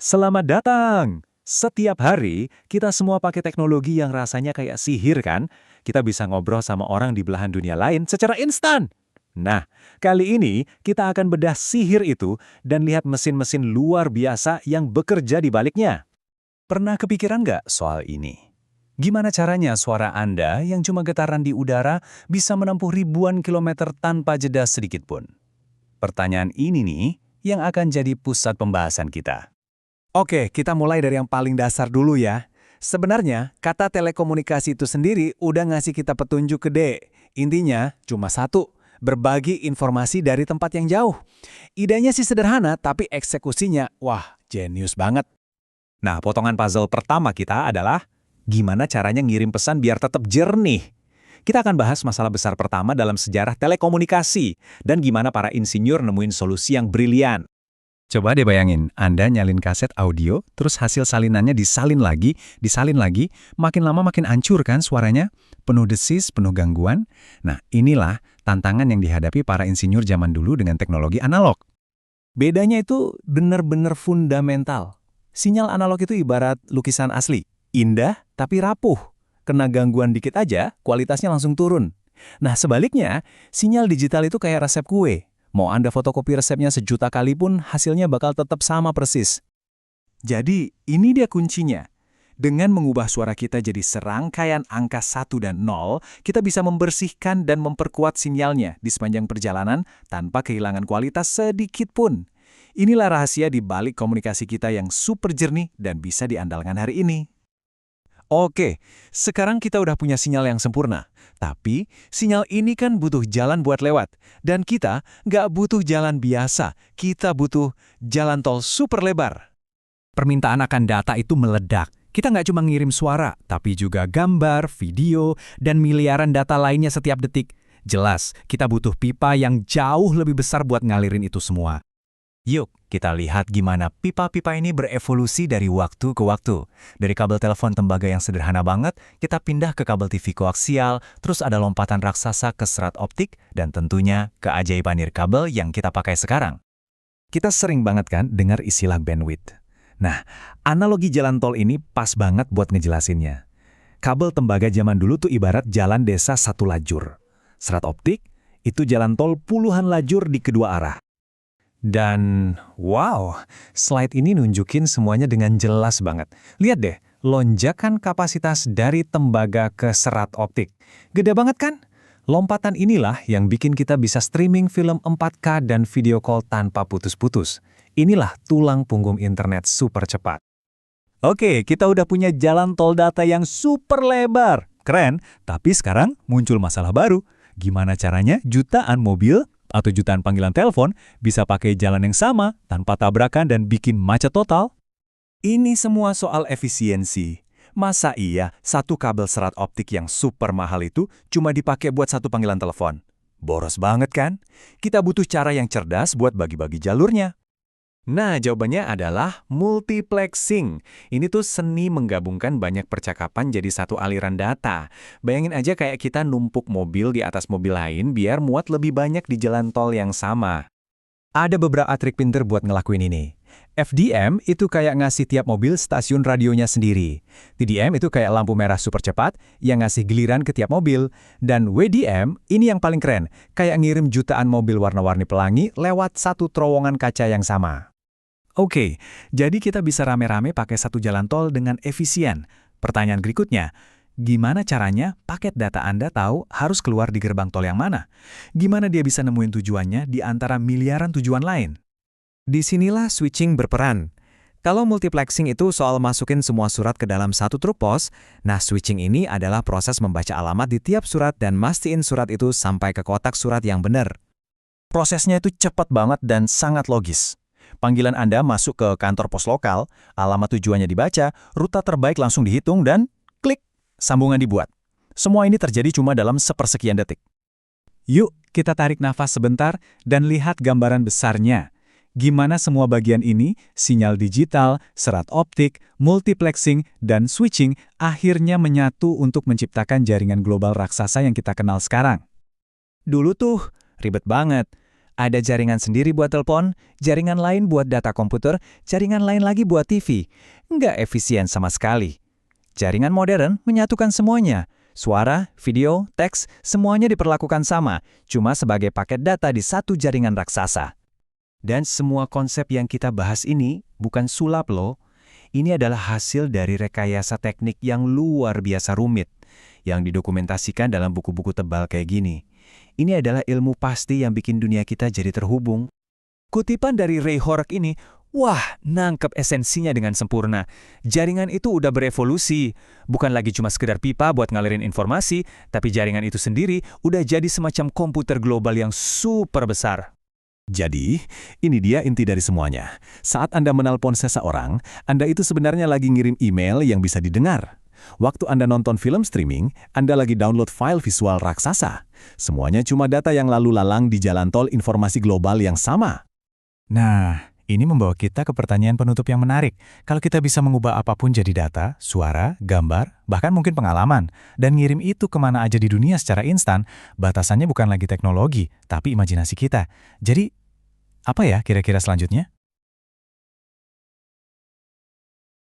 Selamat datang! Setiap hari, kita semua pakai teknologi yang rasanya kayak sihir kan? Kita bisa ngobrol sama orang di belahan dunia lain secara instan. Nah, kali ini kita akan bedah sihir itu dan lihat mesin-mesin luar biasa yang bekerja di baliknya. Pernah kepikiran nggak soal ini? Gimana caranya suara Anda yang cuma getaran di udara bisa menempuh ribuan kilometer tanpa jeda sedikit pun? Pertanyaan ini nih yang akan jadi pusat pembahasan kita. Oke, kita mulai dari yang paling dasar dulu ya. Sebenarnya, kata telekomunikasi itu sendiri udah ngasih kita petunjuk gede. Intinya, cuma satu, berbagi informasi dari tempat yang jauh. Idenya sih sederhana, tapi eksekusinya, wah, jenius banget. Nah, potongan puzzle pertama kita adalah gimana caranya ngirim pesan biar tetap jernih. Kita akan bahas masalah besar pertama dalam sejarah telekomunikasi dan gimana para insinyur nemuin solusi yang brilian. Coba deh bayangin, Anda nyalin kaset audio, terus hasil salinannya disalin lagi, makin lama makin hancur kan suaranya? Penuh desis, penuh gangguan. Nah, inilah tantangan yang dihadapi para insinyur zaman dulu dengan teknologi analog. Bedanya itu benar-benar fundamental. Sinyal analog itu ibarat lukisan asli, indah tapi rapuh. Kena gangguan dikit aja, kualitasnya langsung turun. Nah, sebaliknya, sinyal digital itu kayak resep kue. Mau Anda fotokopi resepnya sejuta kali pun, hasilnya bakal tetap sama persis. Jadi, ini dia kuncinya. Dengan mengubah suara kita jadi serangkaian angka 1 dan 0, kita bisa membersihkan dan memperkuat sinyalnya di sepanjang perjalanan tanpa kehilangan kualitas sedikit pun. Inilah rahasia di balik komunikasi kita yang super jernih dan bisa diandalkan hari ini. Oke, sekarang kita udah punya sinyal yang sempurna. Tapi, sinyal ini kan butuh jalan buat lewat. Dan kita nggak butuh jalan biasa, kita butuh jalan tol super lebar. Permintaan akan data itu meledak. Kita nggak cuma ngirim suara, tapi juga gambar, video, dan miliaran data lainnya setiap detik. Jelas, kita butuh pipa yang jauh lebih besar buat ngalirin itu semua. Yuk, kita lihat gimana pipa-pipa ini berevolusi dari waktu ke waktu. Dari kabel telepon tembaga yang sederhana banget, kita pindah ke kabel TV koaksial, terus ada lompatan raksasa ke serat optik, dan tentunya keajaiban nirkabel yang kita pakai sekarang. Kita sering banget kan dengar istilah bandwidth. Nah, analogi jalan tol ini pas banget buat ngejelasinnya. Kabel tembaga zaman dulu tuh ibarat jalan desa satu lajur. Serat optik, itu jalan tol puluhan lajur di kedua arah. Dan wow, slide ini nunjukin semuanya dengan jelas banget. Lihat deh, lonjakan kapasitas dari tembaga ke serat optik. Gede banget kan? Lompatan inilah yang bikin kita bisa streaming film 4K dan video call tanpa putus-putus. Inilah tulang punggung internet super cepat. Oke, kita udah punya jalan tol data yang super lebar. Keren, tapi sekarang muncul masalah baru. Gimana caranya jutaan mobil atau jutaan panggilan telepon bisa pakai jalan yang sama tanpa tabrakan dan bikin macet total? Ini semua soal efisiensi. Masa iya satu kabel serat optik yang super mahal itu cuma dipakai buat satu panggilan telepon? Boros banget kan? Kita butuh cara yang cerdas buat bagi-bagi jalurnya. Nah, jawabannya adalah multiplexing. Ini tuh seni menggabungkan banyak percakapan jadi satu aliran data. Bayangin aja kayak kita numpuk mobil di atas mobil lain biar muat lebih banyak di jalan tol yang sama. Ada beberapa trik pinter buat ngelakuin ini. FDM itu kayak ngasih tiap mobil stasiun radionya sendiri. TDM itu kayak lampu merah super cepat yang ngasih giliran ke tiap mobil. Dan WDM ini yang paling keren, kayak ngirim jutaan mobil warna-warni pelangi lewat satu terowongan kaca yang sama. Oke, jadi kita bisa rame-rame pakai satu jalan tol dengan efisien. Pertanyaan berikutnya, gimana caranya paket data Anda tahu harus keluar di gerbang tol yang mana? Gimana dia bisa nemuin tujuannya di antara miliaran tujuan lain? Disinilah switching berperan. Kalau multiplexing itu soal masukin semua surat ke dalam satu truk pos, nah switching ini adalah proses membaca alamat di tiap surat dan mastiin surat itu sampai ke kotak surat yang benar. Prosesnya itu cepat banget dan sangat logis. Panggilan Anda masuk ke kantor pos lokal, alamat tujuannya dibaca, rute terbaik langsung dihitung dan klik, sambungan dibuat. Semua ini terjadi cuma dalam sepersekian detik. Yuk, kita tarik nafas sebentar dan lihat gambaran besarnya. Gimana semua bagian ini, sinyal digital, serat optik, multiplexing, dan switching akhirnya menyatu untuk menciptakan jaringan global raksasa yang kita kenal sekarang. Dulu tuh, ribet banget. Ada jaringan sendiri buat telepon, jaringan lain buat data komputer, jaringan lain lagi buat TV. Nggak efisien sama sekali. Jaringan modern menyatukan semuanya. Suara, video, teks, semuanya diperlakukan sama, cuma sebagai paket data di satu jaringan raksasa. Dan semua konsep yang kita bahas ini bukan sulap loh. Ini adalah hasil dari rekayasa teknik yang luar biasa rumit, yang didokumentasikan dalam buku-buku tebal kayak gini. Ini adalah ilmu pasti yang bikin dunia kita jadi terhubung. Kutipan dari Ray Horrocks ini, wah, nangkep esensinya dengan sempurna. Jaringan itu udah berevolusi. Bukan lagi cuma sekedar pipa buat ngalirin informasi, tapi jaringan itu sendiri udah jadi semacam komputer global yang super besar. Jadi, ini dia inti dari semuanya. Saat Anda menelpon seseorang, Anda itu sebenarnya lagi ngirim email yang bisa didengar. Waktu Anda nonton film streaming, Anda lagi download file visual raksasa. Semuanya cuma data yang lalu lalang di jalan tol informasi global yang sama. Nah, ini membawa kita ke pertanyaan penutup yang menarik. Kalau kita bisa mengubah apapun jadi data, suara, gambar, bahkan mungkin pengalaman, dan ngirim itu kemana aja di dunia secara instan, batasannya bukan lagi teknologi, tapi imajinasi kita. Jadi, apa ya kira-kira selanjutnya?